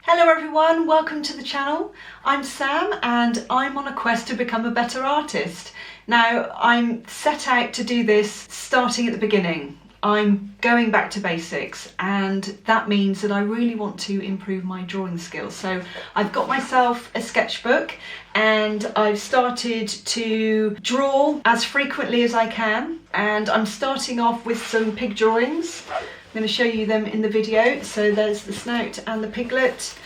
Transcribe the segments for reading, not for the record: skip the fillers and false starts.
Hello everyone, welcome to the channel. I'm Sam and I'm on a quest to become a better artist. Now I'm set out to do this starting at the beginning. I'm going back to basics and that means that I really want to improve my drawing skills. So I've got myself a sketchbook and I've started to draw as frequently as I can, and I'm starting off with some pig drawings. I'm going to show you them in the video. So there's the snout and the piglet.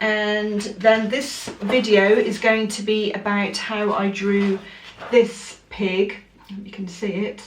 And then this video is going to be about how I drew this pig, you can see it,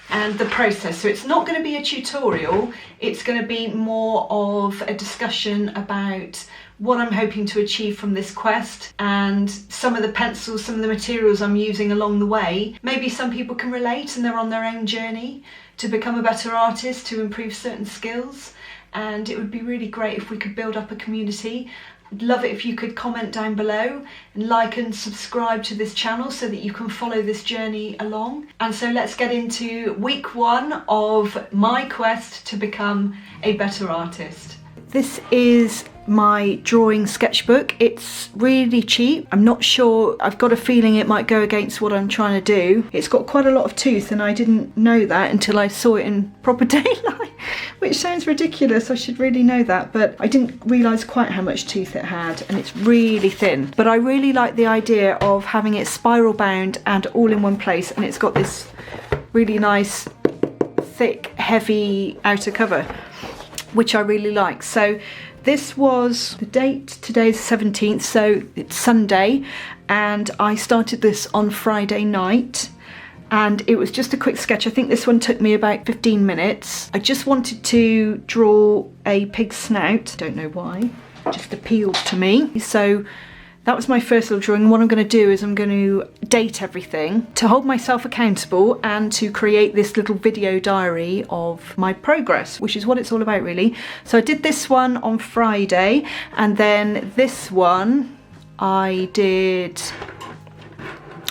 and the process. So it's not going to be a tutorial, it's going to be more of a discussion about what I'm hoping to achieve from this quest and some of the pencils, some of the materials I'm using along the way. Maybe some people can relate and they're on their own journey to become a better artist, to improve certain skills, and it would be really great if we could build up a community. I'd love it if you could comment down below and like and subscribe to this channel so that you can follow this journey along. And so let's get into week one of my quest to become a better artist. This is my drawing sketchbook. It's really cheap. I'm not sure, I've got a feeling it might go against what I'm trying to do. It's got quite a lot of tooth and I didn't know that until I saw it in proper daylight, which sounds ridiculous. I should really know that, but I didn't realise quite how much tooth it had, and it's really thin. But I really like the idea of having it spiral bound and all in one place, and it's got this really nice thick heavy outer cover, which I really like. So this was the date, today's 17th, so it's Sunday, and I started this on Friday night, and it was just a quick sketch. I think this one took me about 15 minutes. I just wanted to draw a pig's snout, don't know why, it just appealed to me. So that was my first little drawing. What I'm going to do is I'm going to date everything to hold myself accountable and to create this little video diary of my progress, which is what it's all about really. So I did this one on Friday, and then this one I did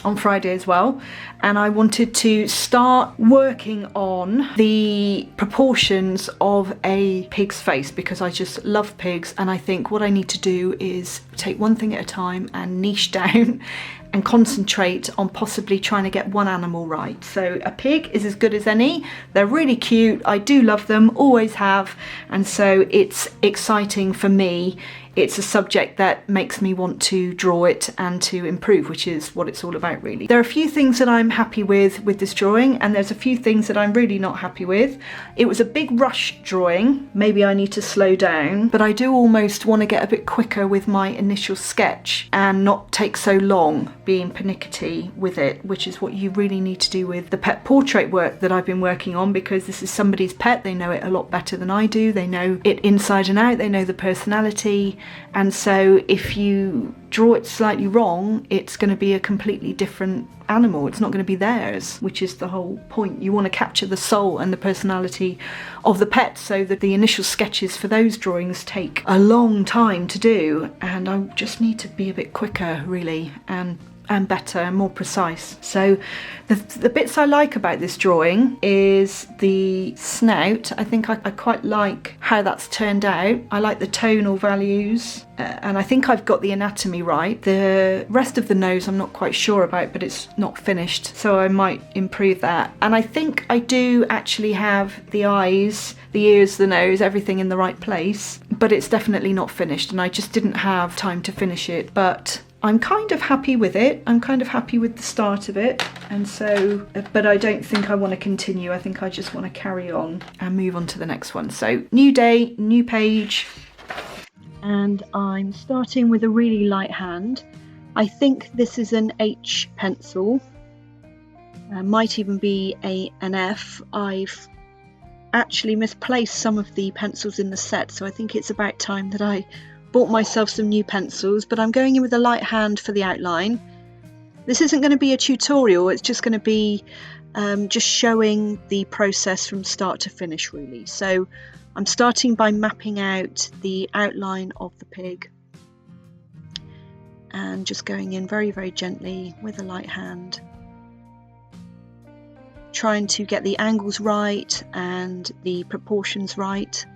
on Friday as well, and I wanted to start working on the proportions of a pig's face because I just love pigs, and I think what I need to do is take one thing at a time and niche down and concentrate on possibly trying to get one animal right. So a pig is as good as any. They're really cute, I do love them, always have, and so it's exciting for me. It's a subject that makes me want to draw it and to improve, which is what it's all about really. There are a few things that I'm happy with this drawing, and there's a few things that I'm really not happy with. It was a big rush drawing, maybe I need to slow down, but I do almost want to get a bit quicker with my initial sketch and not take so long being pernickety with it, which is what you really need to do with the pet portrait work that I've been working on, because this is somebody's pet. They know it a lot better than I do. They know it inside and out, they know the personality. And so if you draw it slightly wrong, it's going to be a completely different animal. It's not going to be theirs, which is the whole point. You want to capture the soul and the personality of the pet, so that the initial sketches for those drawings take a long time to do, and I just need to be a bit quicker really, and better and more precise. So the bits I like about this drawing is the snout. I think I quite like how that's turned out. I like the tonal values, and I think I've got the anatomy right. The rest of the nose I'm not quite sure about, but it's not finished, so I might improve that. And I think I do actually have the eyes, the ears, the nose, everything in the right place, but it's definitely not finished, and I just didn't have time to finish it. But I'm kind of happy with it. I'm kind of happy with the start of it, and so, but I don't think I want to continue. I think I just want to carry on and move on to the next one. So new day, new page, and I'm starting with a really light hand. I think this is an H pencil, might even be an F. I've actually misplaced some of the pencils in the set, so I think it's about time that I bought myself some new pencils, but I'm going in with a light hand for the outline. This isn't going to be a tutorial, it's just going to be just showing the process from start to finish really. So I'm starting by mapping out the outline of the pig and just going in very, very gently with a light hand, trying to get the angles right and the proportions right.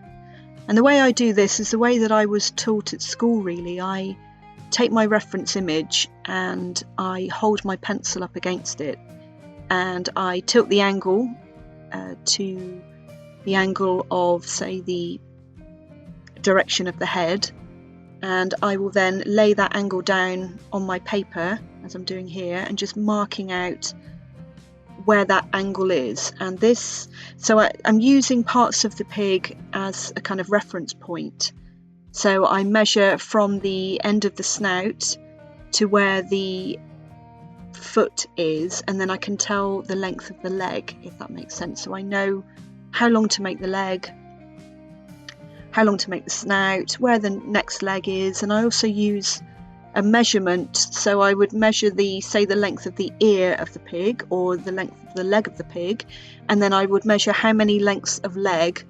And the way I do this is the way that I was taught at school, really. I take my reference image and I hold my pencil up against it, and I tilt the angle to the angle of, say, the direction of the head, and I will then lay that angle down on my paper, as I'm doing here, and just marking out where that angle is. And this, so I'm using parts of the pig as a kind of reference point. So I measure from the end of the snout to where the foot is, and then I can tell the length of the leg, if that makes sense. So I know how long to make the leg, how long to make the snout, where the next leg is. And I also use a measurement, so I would measure the length of the ear of the pig, or the length of the leg of the pig, and then I would measure how many lengths of leg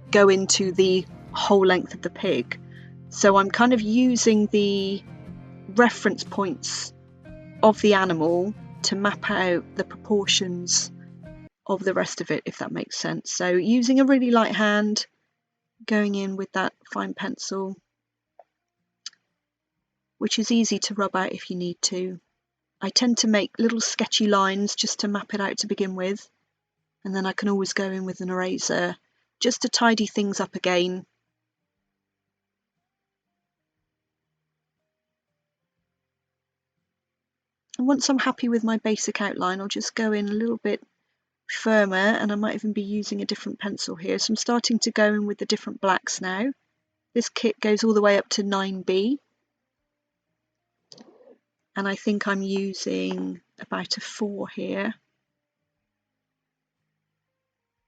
go into the whole length of the pig. So I'm kind of using the reference points of the animal to map out the proportions of the rest of it, if that makes sense. So using a really light hand, going in with that fine pencil, which is easy to rub out if you need to. I tend to make little sketchy lines just to map it out to begin with, and then I can always go in with an eraser just to tidy things up again. And once I'm happy with my basic outline, I'll just go in a little bit firmer, and I might even be using a different pencil here. So I'm starting to go in with the different blacks now. This kit goes all the way up to 9B, and I think I'm using about a 4 here.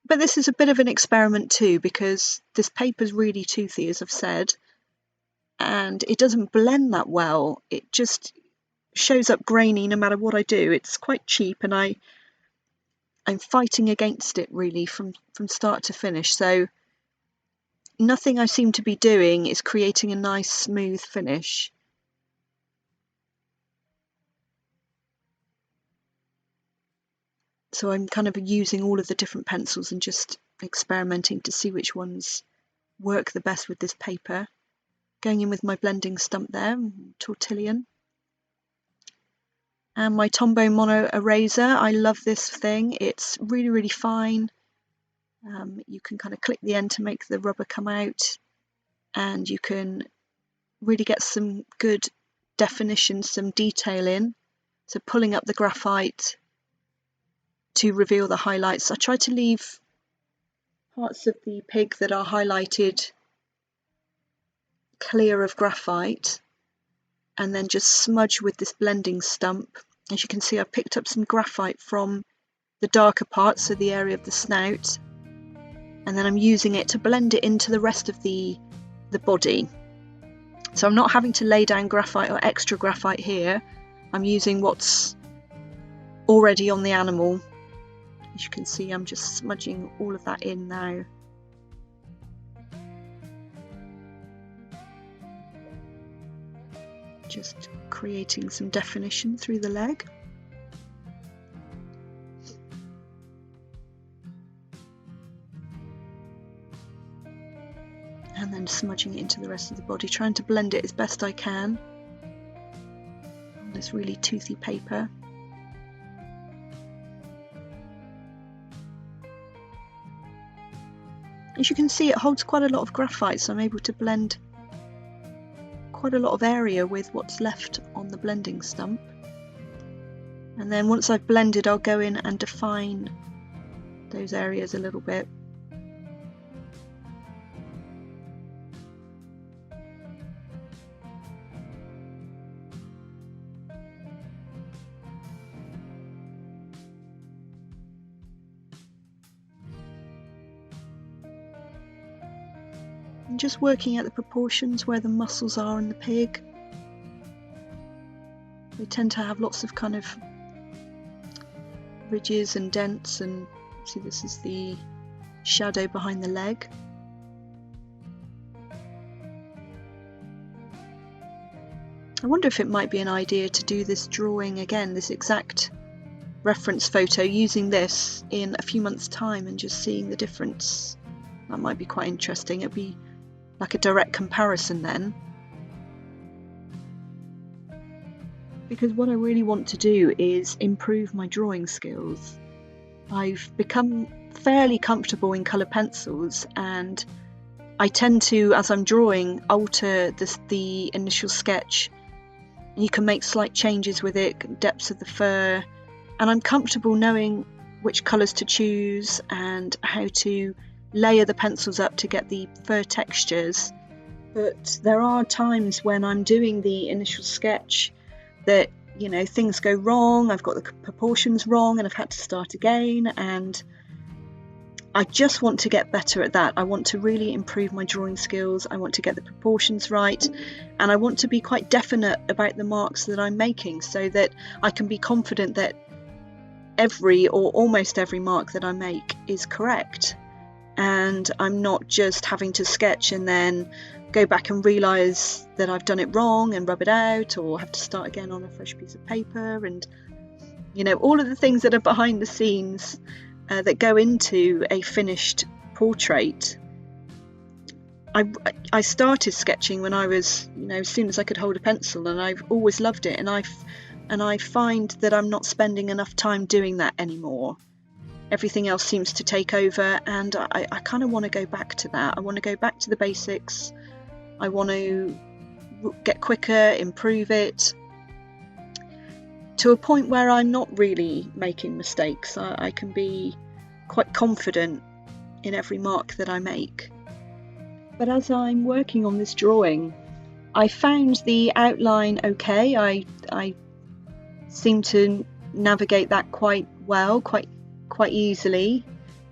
But this is a bit of an experiment too, because this paper's really toothy, as I've said, and it doesn't blend that well. It just shows up grainy no matter what I do. It's quite cheap, and I'm fighting against it really from start to finish. So nothing I seem to be doing is creating a nice smooth finish. So I'm kind of using all of the different pencils and just experimenting to see which ones work the best with this paper. Going in with my blending stump there, Tortillion. And my Tombow Mono eraser. I love this thing. It's really, really fine. You can kind of click the end to make the rubber come out, and you can really get some good definition, some detail in. So pulling up the graphite to reveal the highlights. I try to leave parts of the pig that are highlighted clear of graphite, and then just smudge with this blending stump. As you can see, I picked up some graphite from the darker parts, so the area of the snout, and then I'm using it to blend it into the rest of the body. So I'm not having to lay down graphite or extra graphite here. I'm using what's already on the animal. As you can see, I'm just smudging all of that in now. Just creating some definition through the leg. And then smudging it into the rest of the body, trying to blend it as best I can on this really toothy paper. As you can see, it holds quite a lot of graphite, so I'm able to blend quite a lot of area with what's left on the blending stump. And then once I've blended, I'll go in and define those areas a little bit. And just working out the proportions where the muscles are in the pig. They tend to have lots of kind of ridges and dents, and see, this is the shadow behind the leg. I wonder if it might be an idea to do this drawing again, this exact reference photo, using this in a few months' time and just seeing the difference That might be quite interesting. It'd be like a direct comparison then. Because what I really want to do is improve my drawing skills. I've become fairly comfortable in colour pencils, and I tend to, as I'm drawing, alter the initial sketch. You can make slight changes with it, depths of the fur, and I'm comfortable knowing which colours to choose and how to layer the pencils up to get the fur textures. But there are times when I'm doing the initial sketch that, you know, things go wrong, I've got the proportions wrong and I've had to start again, and I just want to get better at that. I want to really improve my drawing skills, I want to get the proportions right, and I want to be quite definite about the marks that I'm making so that I can be confident that every or almost every mark that I make is correct, and I'm not just having to sketch and then go back and realise that I've done it wrong and rub it out, or have to start again on a fresh piece of paper, and you know, all of the things that are behind the scenes that go into a finished portrait. I started sketching when I was, you know, as soon as I could hold a pencil, and I've always loved it, and I find that I'm not spending enough time doing that anymore. Everything else seems to take over, and I kind of want to go back to that. I want to go back to the basics. I want to get quicker, improve it to a point where I'm not really making mistakes. I can be quite confident in every mark that I make. But as I'm working on this drawing, I found the outline okay. I seem to navigate that quite well, quite easily.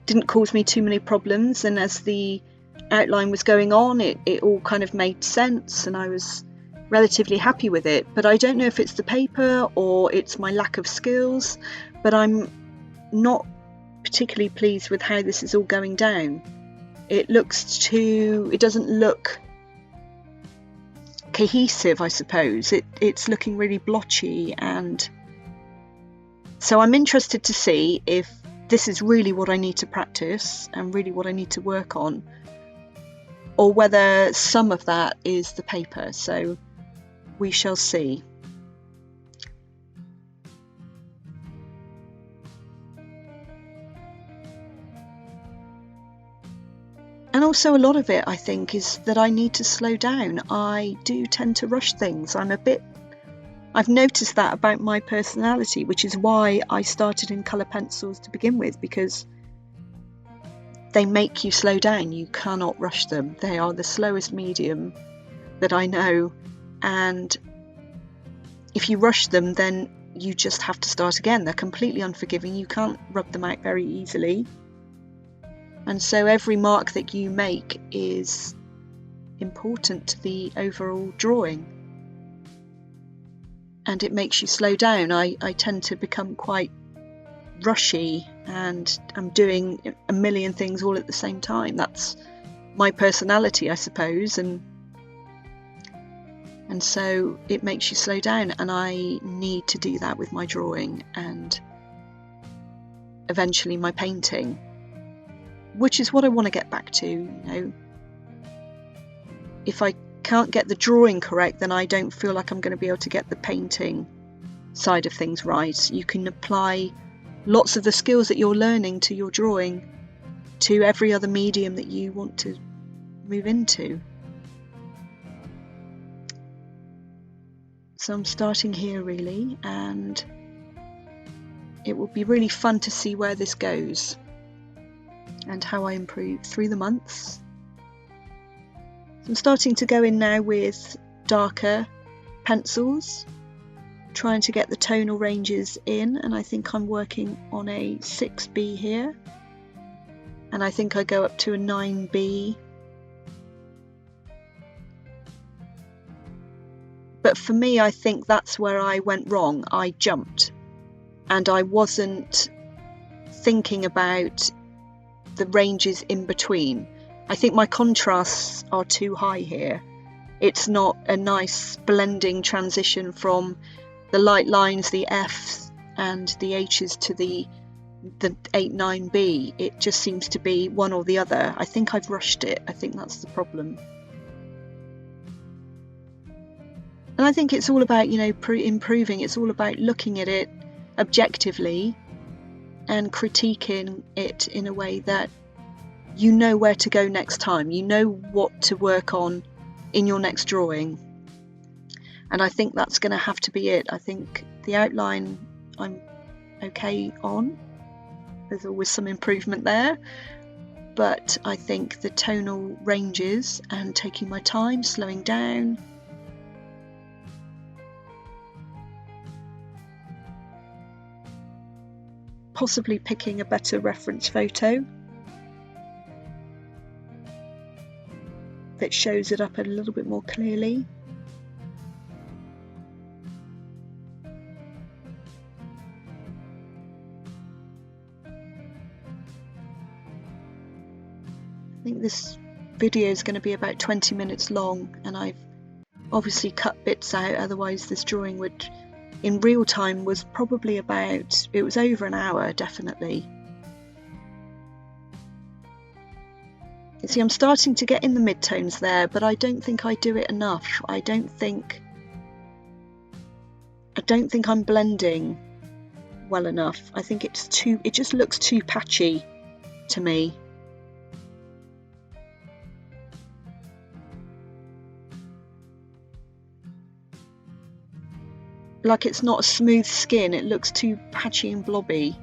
Didn't cause me too many problems, and as the outline was going on, it all kind of made sense, and I was relatively happy with it. But I don't know if it's the paper or it's my lack of skills, but I'm not particularly pleased with how this is all going down. It doesn't look cohesive, I suppose. It's looking really blotchy, and so I'm interested to see if this is really what I need to practice and really what I need to work on, or whether some of that is the paper. So we shall see. And also a lot of it, I think, is that I need to slow down. I do tend to rush things. I've noticed that about my personality, which is why I started in colour pencils to begin with, because they make you slow down. You cannot rush them. They are the slowest medium that I know, and if you rush them, then you just have to start again. They're completely unforgiving. You can't rub them out very easily. And so every mark that you make is important to the overall drawing. And it makes you slow down. I tend to become quite rushy, and I'm doing a million things all at the same time. That's my personality, I suppose, and so it makes you slow down, and I need to do that with my drawing and eventually my painting, which is what I want to get back to. You know, if I can't get the drawing correct, then I don't feel like I'm going to be able to get the painting side of things right. You can apply lots of the skills that you're learning to your drawing to every other medium that you want to move into. So I'm starting here really, and it will be really fun to see where this goes and how I improve through the months. So I'm starting to go in now with darker pencils, trying to get the tonal ranges in, and I think I'm working on a 6B here, and I think I go up to a 9B. But for me, I think that's where I went wrong. I jumped, and I wasn't thinking about the ranges in between. I think my contrasts are too high here. It's not a nice blending transition from the light lines, the F's and the H's, to the the 8-9B. It just seems to be one or the other. I think I've rushed it. I think that's the problem. And I think it's all about, improving. It's all about looking at it objectively and critiquing it in a way that you know where to go next time. You know what to work on in your next drawing. And I think that's going to have to be it. I think the outline I'm okay on. There's always some improvement there. But I think the tonal ranges and taking my time, slowing down, possibly picking a better reference photo that shows it up a little bit more clearly. I think this video is going to be about 20 minutes long, and I've obviously cut bits out, otherwise this drawing would, in real time, was probably about, it was over an hour, definitely. You see, I'm starting to get in the midtones there, but I don't think I do it enough. I don't think I'm blending well enough. I think it just looks too patchy to me. Like it's not a smooth skin, it looks too patchy and blobby.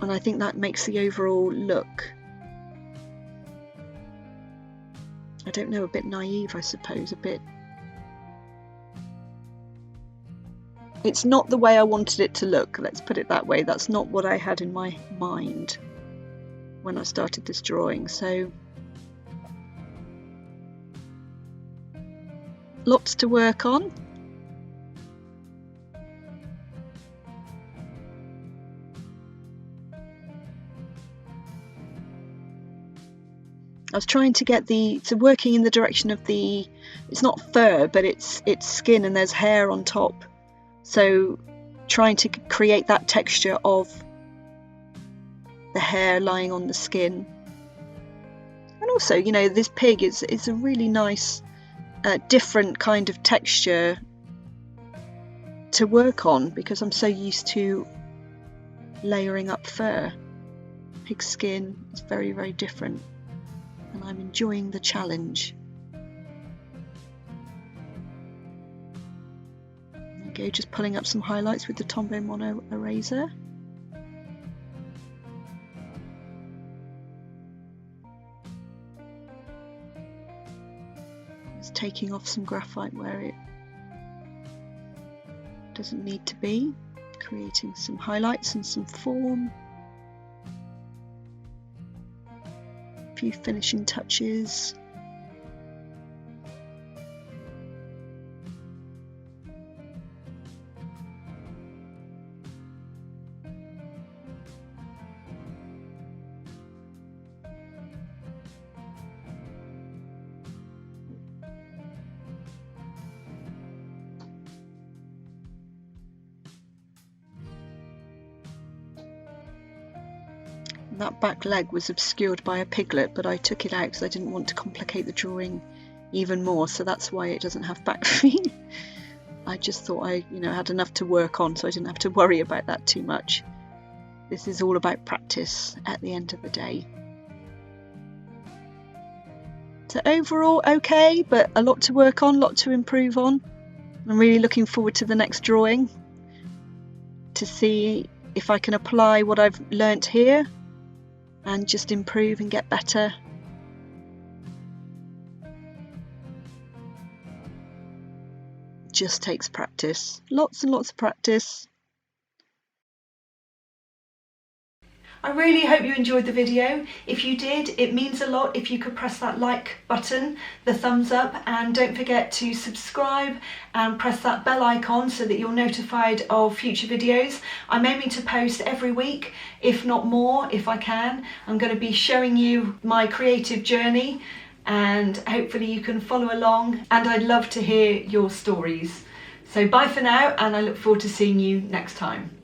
And I think that makes the overall look, I don't know, a bit naive, I suppose, a bit. It's not the way I wanted it to look, let's put it that way. That's not what I had in my mind when I started this drawing, so lots to work on. I was trying to get working in the direction of it's not fur, but it's skin, and there's hair on top. So trying to create that texture of the hair lying on the skin. And also, this pig is a really nice, different kind of texture to work on, because I'm so used to layering up fur. Pig skin is very, very different, and I'm enjoying the challenge. There we go, just pulling up some highlights with the Tombow Mono eraser. Just taking off some graphite where it doesn't need to be, creating some highlights and some form. A few finishing touches. That back leg was obscured by a piglet, but I took it out because I didn't want to complicate the drawing even more, so that's why it doesn't have back feet. I just thought I had enough to work on, so I didn't have to worry about that too much. This is all about practice at the end of the day. So overall okay, but a lot to work on, a lot to improve on. I'm really looking forward to the next drawing to see if I can apply what I've learnt here and just improve and get better. Just takes practice, lots and lots of practice. I really hope you enjoyed the video. If you did, it means a lot if you could press that like button, the thumbs up, and don't forget to subscribe and press that bell icon so that you're notified of future videos. I'm aiming to post every week, if not more, if I can. I'm going to be showing you my creative journey, and hopefully you can follow along, and I'd love to hear your stories. So bye for now, and I look forward to seeing you next time.